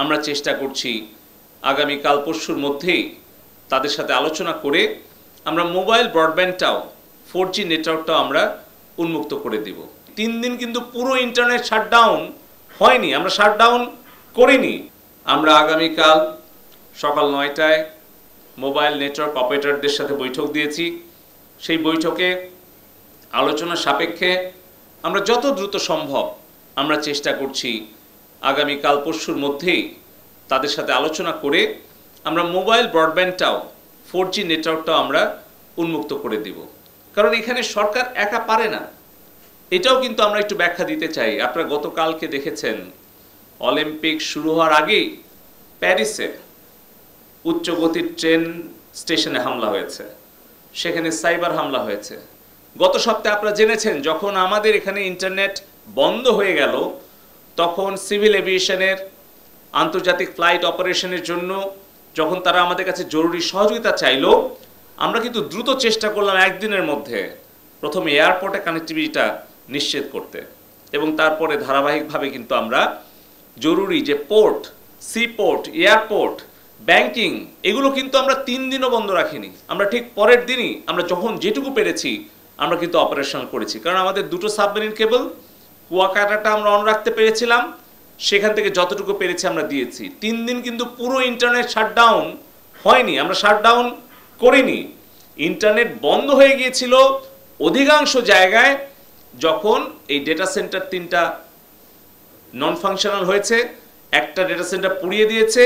আমরা চেষ্টা করছি আগামী কাল পরশুর মধ্যেই তাদের সাথে আলোচনা করে আমরা মোবাইল ব্রডব্যান্ডটাও 4G নেটওয়ার্কটাও আমরা উন্মুক্ত করে দিব। 3 দিন কিন্তু পুরো ইন্টারনেট শাটডাউন হয়নি, আমরা শাটডাউন করিনি। আমরা আগামীকাল সকাল 9টায় মোবাইল নেটওয়ার্ক অপারেটরদের সাথে বৈঠক দিয়েছি। সেই বৈঠকে আলোচনা সাপেক্ষে আমরা যত দ্রুত সম্ভব আমরা চেষ্টা করছি আগামী কাল পরশুর মধ্যেই তাদের সাথে আলোচনা করে আমরা মোবাইল ব্রডব্যান্ডটাও 4G নেটওয়ার্কটাও আমরা উন্মুক্ত করে দিব। কারণ এখানে সরকার একা পারে না, এটাও কিন্তু আমরা একটু ব্যাখ্যা দিতে চাই। আপনারা গতকালকে দেখেছেন অলিম্পিক শুরু হওয়ার আগেই প্যারিসে উচ্চগতির ট্রেন স্টেশনে হামলা হয়েছে, সেখানে সাইবার হামলা হয়েছে। গত সপ্তাহে আপনারা জেনেছেন যখন আমাদের এখানে ইন্টারনেট বন্ধ হয়ে গেল তখন সিভিল এভিয়েশনের আন্তর্জাতিক ফ্লাইট অপারেশনের জন্য যখন তারা আমাদের কাছে জরুরি সহযোগিতা চাইলো, আমরা কিন্তু দ্রুত চেষ্টা করলাম একদিনের মধ্যে প্রথমে এয়ারপোর্টে কানেক্টিভিটিটা নিশ্চিত করতে, এবং তারপরে ধারাবাহিকভাবে কিন্তু আমরা জরুরি যে port, sea port, airport, banking এগুলো কিন্তু আমরা 3 দিনও বন্ধ রাখিনি। আমরা ঠিক পরের দিনই আমরা যখন যেটুকু পেরেছি আমরা কিন্তু অপারেশন করেছি। কারণ আমাদের দুটো সাবমেরিন কেবল কুয়াকাটাটা আমরা অন রাখতে পেরেছিলাম, সেখান থেকে যতটুকু পেরেছি আমরা দিয়েছি। 3 দিন কিন্তু পুরো ইন্টারনেট শাটডাউন হয়নি, আমরা শাটডাউন করিনি। ইন্টারনেট বন্ধ হয়ে গিয়েছিল অধিকাংশ জায়গায় যখন এই ডেটা সেন্টার 3টা নন ফাংশনাল হয়েছে, একটা ডেটা সেন্টার পুড়িয়ে দিয়েছে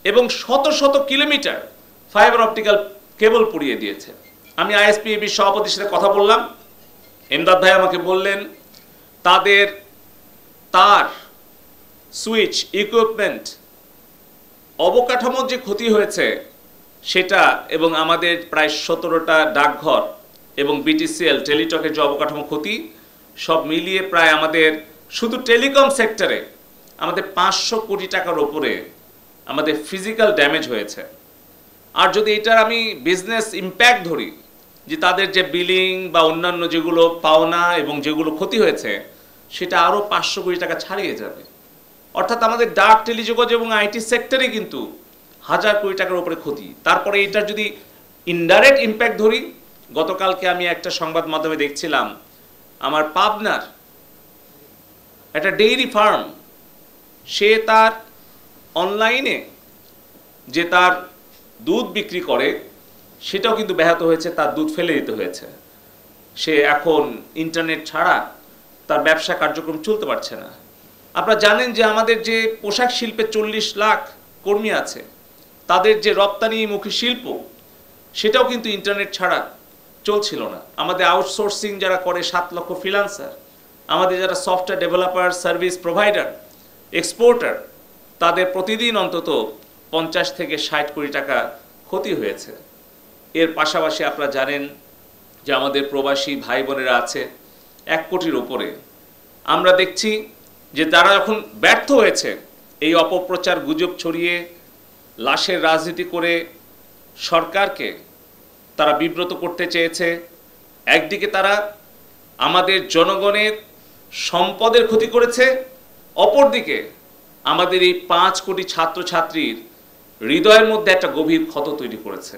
এবং শত শত কিলোমিটার ফাইবার অপটিক্যাল কেবল পুড়িয়ে দিয়েছে। আমি আইএসপিএবির সভাপতির সাথে কথা বললাম, এমদাদ ভাই আমাকে বললেন তাদের তার, সুইচ, ইকুইপমেন্ট, অবকাঠামোর যে ক্ষতি হয়েছে সেটা, এবং আমাদের প্রায় 17টা ডাকঘর এবং বিটিসিএল টেলিটকের যে অবকাঠামো ক্ষতি, সব মিলিয়ে প্রায় আমাদের শুধু টেলিকম সেক্টরে আমাদের 500 কোটি টাকার ওপরে আমাদের ফিজিক্যাল ড্যামেজ হয়েছে। আর যদি এটার আমি বিজনেস ইম্প্যাক্ট ধরি, যে তাদের যে বিলিং বা অন্যান্য যেগুলো পাওনা এবং যেগুলো ক্ষতি হয়েছে সেটা আরও 500 কোটি টাকা ছাড়িয়ে যাবে। অর্থাৎ আমাদের ডাক, টেলিযোগাযোগ এবং আইটি সেক্টরে কিন্তু 1000 কোটি টাকার উপরে ক্ষতি। তারপরে এটার যদি ইনডাইরেক্ট ইম্প্যাক্ট ধরি, গতকালকে আমি একটা সংবাদ মাধ্যমে দেখছিলাম আমার পাবনার একটা ডেইরি ফার্ম, সে তার অনলাইনে যে তার দুধ বিক্রি করে সেটাও কিন্তু ব্যাহত হয়েছে, তার দুধ ফেলে দিতে হয়েছে। সে এখন ইন্টারনেট ছাড়া তার ব্যবসা কার্যক্রম চলতে পারছে না। আপনারা জানেন যে আমাদের যে পোশাক শিল্পে 40 লাখ কর্মী আছে, তাদের যে রপ্তানিমুখী শিল্প সেটাও কিন্তু ইন্টারনেট ছাড়া চলছিল না। আমাদের আউটসোর্সিং যারা করে 7 লক্ষ ফ্রিল্যান্সার, আমাদের যারা software developer, service provider, exporter, তাদের প্রতিদিন অন্তত 50 থেকে 60 কোটি টাকা ক্ষতি হয়েছে। এর পাশাপাশি আপনারা জানেন যে আমাদের প্রবাসী ভাই বোনেরা আছে 1 কোটির ওপরে। আমরা দেখছি যে তারা যখন ব্যর্থ হয়েছে এই অপপ্রচার, গুজব ছড়িয়ে লাশের রাজনীতি করে সরকারকে তারা বিব্রত করতে চেয়েছে, একদিকে তারা আমাদের জনগণের সম্পদের ক্ষতি করেছে, অপরদিকে আমাদের এই 5 কোটি ছাত্রছাত্রীর হৃদয়ের মধ্যে একটা গভীর ক্ষত তৈরি করেছে।